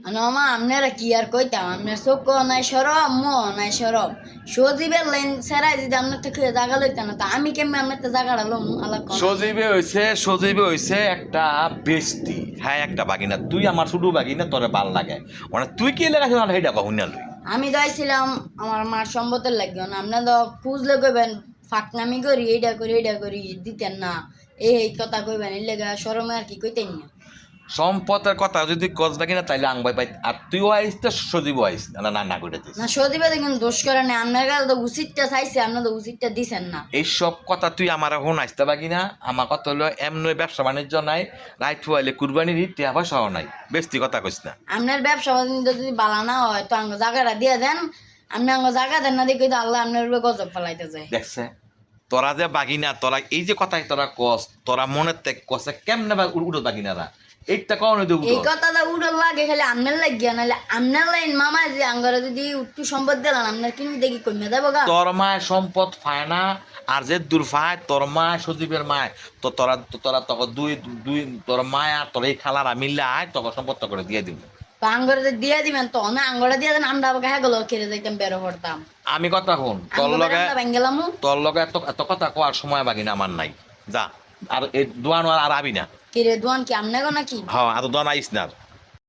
মামা আপনারা কি আর কইতাম আপনার চোখ নাই সরব মো নাই সরব সজীবের লাইন সেরাই যদি আপনার থেকে জায়গা লইতেন না তো আমি কেমন আপনার তো জায়গাটা লম আলাপ সজীবে হইছে একটা বেস্তি হ্যাঁ একটা বাগিনা তুই আমার শুধু বাগিনা তোরে ভাল লাগে মানে তুই কি লেখা শোনা সেইটা কহুন না লই আমি যাইছিলাম আমার মার সম্পদের লাগবে না আপনার তো খুঁজলে কইবেন ফাঁকনামি করি এইটা করি দিতেন না এই কথা কইবেন এই লেগে সরমে আর কি কইতেন না সম্পদের কথা যদি কস বাগিনা তাইলে আংবাই পাই আর তুইও আইস তো সজীবও আইস না না না করে দিস না সজীবে দেখুন দোষ করে না আপনার কাছে তো উচিতটা চাইছে আপনার তো উচিতটা দিছেন না এইসব কথা তুই আমার এখন আসতে বাগিনা আমার কথা হলো এমনি ব্যবসা বাণিজ্য নাই রাইট হইলে কুরবানির ঈদ টিয়া পয়সাও নাই বেস্তি কথা কইস না আপনার ব্যবসা বাণিজ্য যদি বালা না হয় তো আঙ্গ জায়গাটা দিয়ে দেন আপনি আঙ্গ জায়গা দেন না দেখি তো আল্লাহ আপনার উপরে গজব ফেলাইতে যায় দেখছে তোরা যে বাগিনা তোরা এই যে কথাই তোরা কস তোরা মনের তে কসে কেমনে উড়ো বাগিনারা এইটা কখন এই কথাটা উড়ো লাগে খালি আপনার লাগিয়া নাহলে আপনার লাইন মামা যে আঙ্গরা যদি একটু সম্পদ দিলাম আপনার কিনে দেখি কমে দেবো গা তোর মায় সম্পদ পায় না আর যে দূর পায় তোর মায় সজীবের মায় তো তোরা তখন দুই দুই তোর মায় আর তোর এই খালারা মিললে আয় তখন সম্পদ করে দিয়ে দিব তো আঙ্গরা দিয়ে দিবেন তো না আঙ্গরা দিয়ে দেন আমরা আবার হ্যাঁ গেলো কেড়ে যাইতাম বেরো করতাম আমি কথা শুন গেলাম তোর লগে এত এত কথা কোয়ার সময় বাগিনা আমার নাই যা আর এই দোয়ান আর আবি না কিরে দোয়ান কি আমনে গো নাকি হ্যাঁ আর দোয়ান আইস না আর।